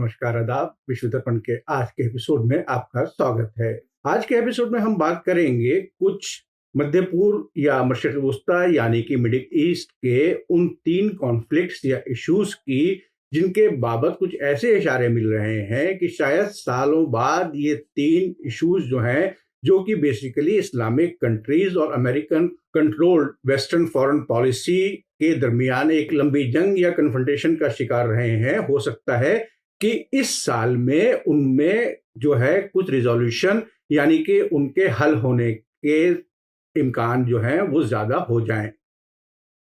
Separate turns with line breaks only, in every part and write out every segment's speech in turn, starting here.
नमस्कार, आदाब। विश्व दर्पण के आज के एपिसोड में आपका स्वागत है। आज के एपिसोड में हम बात करेंगे कुछ मध्य पूर्व या मशरिक़ वुस्ता यानी कि मिडिल ईस्ट के उन 3 कॉन्फ्लिक्ट्स या इश्यूज की जिनके बाबत कुछ ऐसे इशारे मिल रहे हैं कि शायद सालों बाद ये 3 इश्यूज जो हैं, जो कि बेसिकली इस्लामिक कंट्रीज और American controlled western foreign policy के दरमियान एक लंबी जंग या कन्फ्रंटेशन का शिकार रहे हैं। हो सकता है कि इस साल में उनमें जो है कुछ रिजोल्यूशन यानी कि उनके हल होने के इम्कान जो हैं वो ज़्यादा हो जाएं।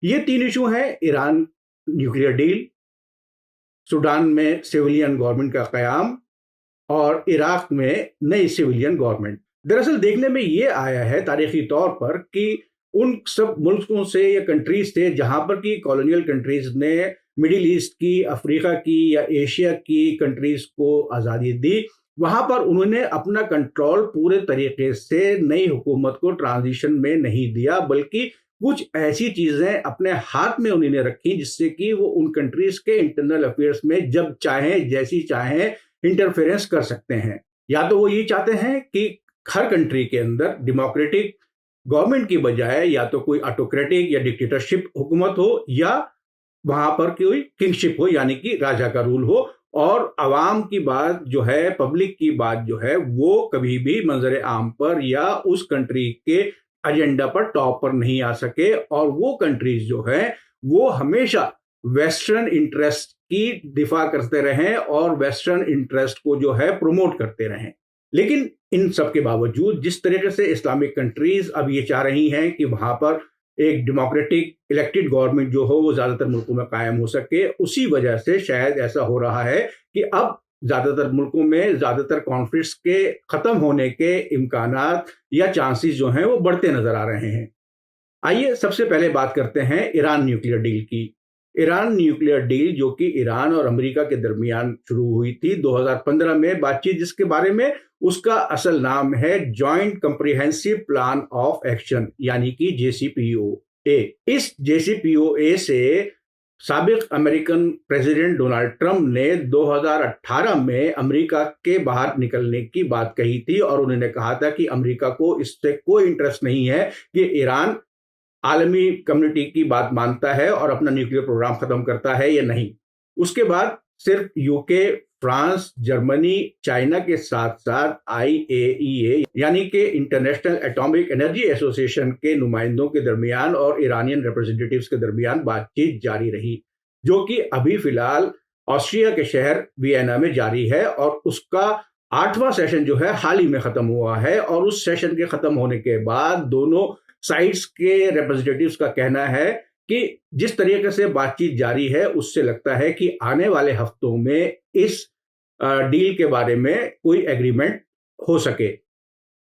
ये 3 इशू हैं: ईरान न्यूक्लियर डील, सूडान में सिविलियन गवर्नमेंट का क़याम और इराक में नई सिविलियन गवर्नमेंट। दरअसल देखने में ये आया है तारीखी तौर पर कि उन सब मुल्कों से या कंट्रीज से जहां पर की कॉलोनियल कंट्रीज ने मिडिल ईस्ट की, अफ्रीका की या एशिया की कंट्रीज को आज़ादी दी, वहां पर उन्होंने अपना कंट्रोल पूरे तरीके से नई हुकूमत को ट्रांजिशन में नहीं दिया, बल्कि कुछ ऐसी चीजें अपने हाथ में उन्होंने रखी जिससे कि वो उन कंट्रीज के इंटरनल अफेयर्स में जब चाहें जैसी चाहें इंटरफेरेंस कर सकते हैं। या तो वो ये चाहते हैं कि हर कंट्री के अंदर डेमोक्रेटिक गवर्नमेंट की बजाय या तो कोई ऑटोक्रेटिक या डिक्टेटरशिप हुकूमत हो या वहां पर कोई किंगशिप हो यानी कि राजा का रूल हो, और अवाम की बात जो है, पब्लिक की बात जो है, वो कभी भी मंजर आम पर या उस कंट्री के एजेंडा पर टॉप पर नहीं आ सके, और वो कंट्रीज जो है वो हमेशा वेस्टर्न इंटरेस्ट की दिफा करते रहें और वेस्टर्न इंटरेस्ट को जो है प्रमोट करते रहें। लेकिन इन सब के बावजूद जिस तरीके से इस्लामिक कंट्रीज अब ये चाह रही हैं कि वहां पर एक डेमोक्रेटिक इलेक्टेड गवर्नमेंट जो हो वो ज्यादातर मुल्कों में कायम हो सके, उसी वजह से शायद ऐसा हो रहा है कि अब ज्यादातर मुल्कों में ज्यादातर कॉन्फ्लिक्ट्स के खत्म होने के इम्कानात या चांसेस जो हैं वो बढ़ते नजर आ रहे हैं। आइए सबसे पहले बात करते हैं ईरान न्यूक्लियर डील की। ईरान न्यूक्लियर डील जो कि ईरान और अमेरिका के दरमियान शुरू हुई थी 2015 में बातचीत, जिसके बारे में उसका असल नाम है joint comprehensive plan of action यानी कि JCPOA। इस JCPOA से साबिक अमेरिकन प्रेसिडेंट डोनाल्ड ट्रंप ने 2018 में अमेरिका के बाहर निकलने की बात कही थी, और उन्होंने कहा था कि अमेरिका को इससे कोई इंटरेस्ट नहीं है कि ईरान आलमी कम्युनिटी की बात मानता है और अपना न्यूक्लियर प्रोग्राम खत्म करता है या नहीं। उसके बाद सिर्फ यूके, फ्रांस, जर्मनी, चाइना के साथ साथ IAEA यानी कि इंटरनेशनल एटॉमिक एनर्जी एसोसिएशन के नुमाइंदों के दरमियान और ईरानियन रिप्रेजेंटेटिव्स के दरमियान बातचीत जारी रही, जो कि अभी फिलहाल ऑस्ट्रिया के शहर वियना में जारी है, और उसका 8वां सेशन जो है हाल ही में खत्म हुआ है। और उस सेशन के खत्म होने के बाद दोनों साइड्स के रिप्रेजेंटेटिव्स का कहना है कि जिस तरीके से बातचीत जारी है उससे लगता है कि आने वाले हफ्तों में इस डील के बारे में कोई एग्रीमेंट हो सके।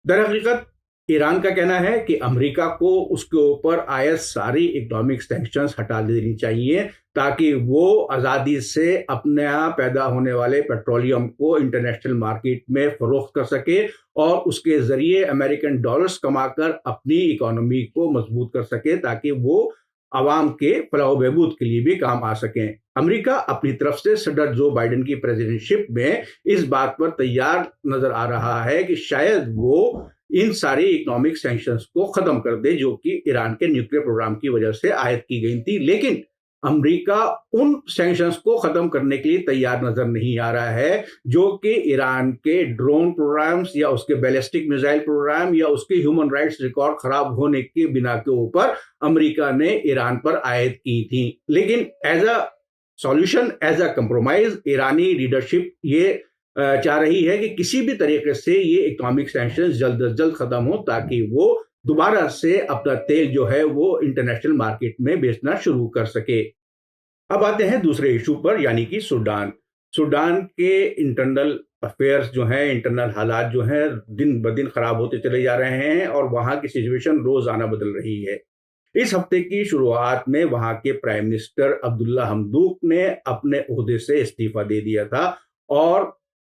दरहकीकत ईरान का कहना है कि अमेरिका को उसके ऊपर आयत सारी इकोनॉमिक सैंक्शंस हटा देनी चाहिए ताकि वो आज़ादी से अपने यहाँ पैदा होने वाले पेट्रोलियम को इंटरनेशनल मार्केट में फरोख्त कर सके और उसके जरिए अमेरिकन डॉलर्स कमाकर अपनी इकोनॉमी को मजबूत कर सके, ताकि वो आवाम के फलाह बहबूद के लिए भी काम आ सकें। अमेरिका अपनी तरफ से सदर जो बाइडेन की प्रेसिडेंटशिप में इस बात पर तैयार नजर आ रहा है कि शायद वो इन सारी इकोनॉमिक सैंक्शंस को खत्म कर दे जो कि ईरान के न्यूक्लियर प्रोग्राम की वजह से आयद की गई थी। लेकिन अमेरिका उन सैंक्शंस को खत्म करने के लिए तैयार नजर नहीं आ रहा है जो कि ईरान के ड्रोन प्रोग्राम्स या उसके बैलिस्टिक मिसाइल प्रोग्राम या उसके ह्यूमन राइट्स रिकॉर्ड खराब होने के बिना के ऊपर अमेरिका ने ईरान पर आयद की थी। लेकिन as a solution, as a compromise, ईरानी लीडरशिप ये चाह रही है कि किसी भी तरीके से ये इकोनॉमिक सैंक्शंस जल्द अज जल्द खत्म हो ताकि वो दोबारा से अपना तेल जो है वो इंटरनेशनल मार्केट में बेचना शुरू कर सके। अब आते हैं दूसरे इशू पर, यानी कि सूडान। सूडान के इंटरनल अफेयर्स जो हैं, इंटरनल हालात जो हैं, दिन ब दिन खराब होते चले जा रहे हैं और वहां की सिचुएशन रोजाना बदल रही है। इस हफ्ते की शुरुआत में वहां के प्राइम मिनिस्टर अब्दुल्ला हमदूक ने अपने ओहदे से इस्तीफा दे दिया था और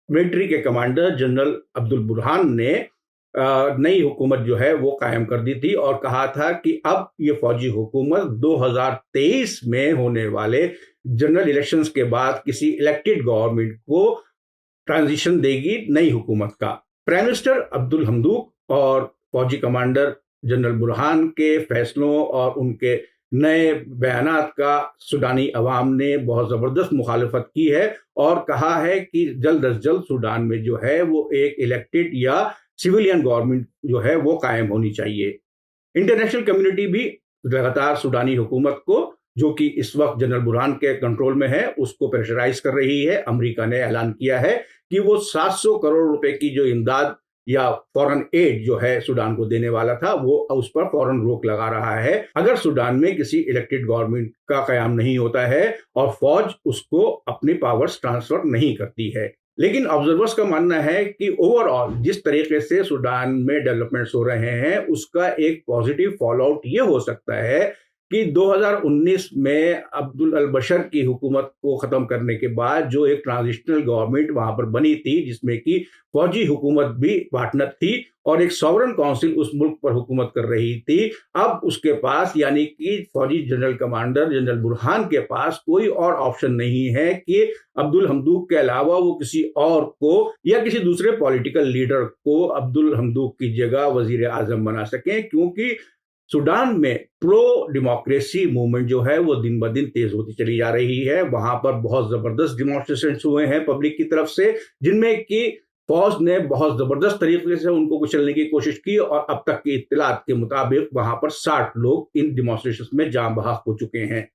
मिलिट्री के कमांडर जनरल अब्दुल बुरहान ने नई हुकूमत जो है वो कायम कर दी थी और कहा था कि अब ये फौजी हुकूमत 2023 में होने वाले जनरल इलेक्शंस के बाद किसी इलेक्टेड गवर्नमेंट को ट्रांजिशन देगी नई हुकूमत का। प्राइम मिनिस्टर अब्दुल हमदूक और फौजी कमांडर जनरल बुरहान के फैसलों और उनके नए बयानात का सूडानी अवाम ने बहुत ज़बरदस्त मुखालफत की है और कहा है कि जल्द अज जल्द सूडान में जो है वो एक इलेक्टेड या सिविलियन गवर्नमेंट जो है वो कायम होनी चाहिए। इंटरनेशनल कम्युनिटी भी लगातार सूडानी हुकूमत को, जो कि इस वक्त जनरल बुरहान के कंट्रोल में है, उसको प्रेशराइज कर रही है। अमेरिका ने ऐलान किया है कि वो 700 करोड़ रुपए की जो इमदाद या फॉरेन एड जो है सूडान को देने वाला था, वो उस पर फौरन रोक लगा रहा है अगर सूडान में किसी इलेक्टेड गवर्नमेंट का कयाम नहीं होता है और फौज उसको अपनी पावर्स ट्रांसफर नहीं करती है। लेकिन ऑब्जर्वर्स का मानना है कि ओवरऑल जिस तरीके से सूडान में डेवलपमेंट्स हो रहे हैं उसका एक पॉजिटिव फॉल आउट ये हो सकता है कि 2019 में अब्दुल अल बशर की हुकूमत को ख़त्म करने के बाद जो एक ट्रांजिशनल गवर्नमेंट वहाँ पर बनी थी, जिसमें कि फौजी हुकूमत भी पार्टनर थी और एक सॉवरन काउंसिल उस मुल्क पर हुकूमत कर रही थी, अब उसके पास यानी कि फौजी जनरल कमांडर जनरल बुरहान के पास कोई और ऑप्शन नहीं है कि अब्दुल हमदूक के अलावा वो किसी और को या किसी दूसरे पॉलिटिकल लीडर को अब्दुल हमदूक की जगह वजीर आजम बना सकें, क्योंकि सूडान में प्रो डेमोक्रेसी मूवमेंट जो है वो दिन ब दिन तेज होती चली जा रही है। वहां पर बहुत जबरदस्त डिमॉन्स्ट्रेशंस हुए हैं पब्लिक की तरफ से, जिनमें कि फौज ने बहुत जबरदस्त तरीके से उनको कुचलने की कोशिश की और अब तक की इत्तलात के मुताबिक वहां पर 60 लोग इन डिमॉन्स्ट्रेशंस में जान बहक हो चुके हैं।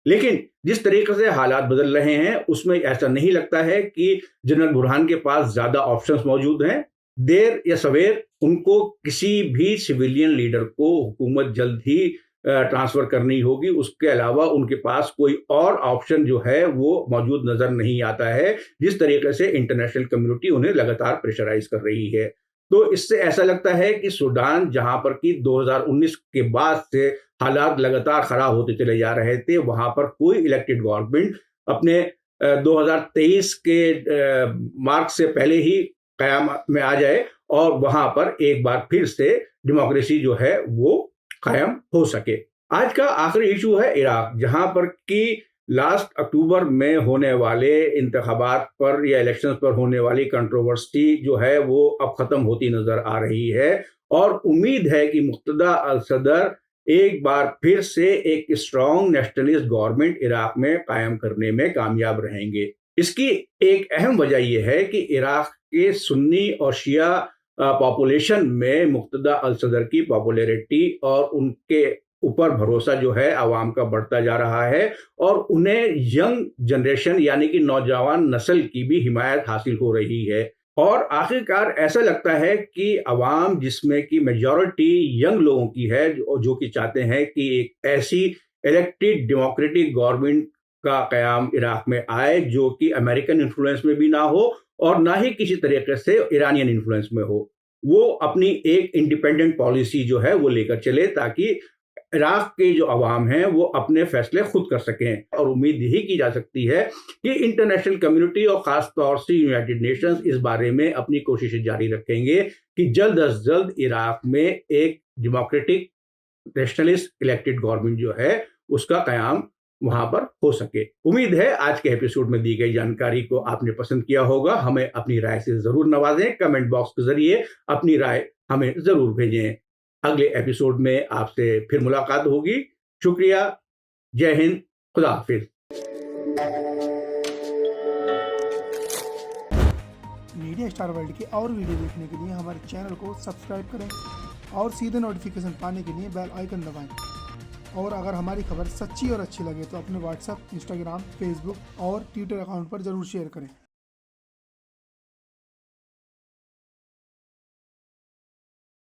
लेकिन जिस तरीके से हालात बदल रहे हैं उसमें ऐसा नहीं लगता है कि जनरल बुरहान के पास ज्यादा ऑप्शंस मौजूद हैं। देर या सवेर उनको किसी भी सिविलियन लीडर को हुकूमत जल्द ही ट्रांसफर करनी होगी, उसके अलावा उनके पास कोई और ऑप्शन जो है वो मौजूद नजर नहीं आता है, जिस तरीके से इंटरनेशनल कम्युनिटी उन्हें लगातार प्रेशराइज कर रही है। तो इससे ऐसा लगता है कि सूडान जहां पर कि 2019 के बाद से हालात लगातार खराब होते चले जा रहे थे, वहां पर कोई इलेक्टेड गवर्नमेंट अपने 2023 के मार्च से पहले ही कयाम में आ जाए और वहां पर एक बार फिर से डेमोक्रेसी जो है वो कायम हो सके। आज का आखिरी इशू है इराक, जहां पर कि लास्ट अक्टूबर में होने वाले इंतखाबात पर या इलेक्शंस पर होने वाली कंट्रोवर्सी जो है वो अब खत्म होती नजर आ रही है और उम्मीद है कि मुक्तदा अल सदर एक बार फिर से एक स्ट्रॉन्ग नेशनलिस्ट गवर्नमेंट इराक में कायम करने में कामयाब रहेंगे। इसकी एक अहम वजह यह है कि इराक के सुन्नी और शिया पॉपुलेशन में मुक्तदा अल सदर की पॉपुलैरिटी और उनके ऊपर भरोसा जो है आवाम का बढ़ता जा रहा है और उन्हें यंग जनरेशन यानी कि नौजवान नस्ल की भी हिमायत हासिल हो रही है। और आखिरकार ऐसा लगता है कि अवाम, जिसमें कि मेजॉरिटी यंग लोगों की है, जो कि चाहते हैं कि एक ऐसी इलेक्टेड डेमोक्रेटिक गवर्नमेंट का कयाम इराक में आए जो कि अमेरिकन इन्फ्लुएंस में भी ना हो और ना ही किसी तरीके से ईरानियन इन्फ्लुएंस में हो, वो अपनी एक इंडिपेंडेंट पॉलिसी जो है वो लेकर चले ताकि इराक के जो अवाम हैं वो अपने फैसले खुद कर सकें। और उम्मीद यही की जा सकती है कि इंटरनेशनल कम्युनिटी और खास तौर से यूनाइटेड नेशंस इस बारे में अपनी कोशिशें जारी रखेंगे कि जल्द अज जल्द इराक में एक डेमोक्रेटिक नेशनलिस्ट इलेक्टेड गवर्नमेंट जो है उसका कयाम वहां पर हो सके। उम्मीद है आज के एपिसोड में दी गई जानकारी को आपने पसंद किया होगा। हमें अपनी राय से जरूर नवाजें, कमेंट बॉक्स के जरिए अपनी राय हमें जरूर भेजें। अगले एपिसोड में आपसे फिर मुलाकात होगी। शुक्रिया, जय हिंद, खुदा हाफिज।
मीडिया स्टार वर्ल्ड के और वीडियो देखने के लिए हमारे चैनल को सब्सक्राइब करें और सीधे नोटिफिकेशन पाने के लिए बेल आइकन दबाएं। और अगर हमारी खबर सच्ची और अच्छी लगे तो अपने व्हाट्सएप, इंस्टाग्राम, फेसबुक और ट्विटर अकाउंट पर ज़रूर शेयर करें।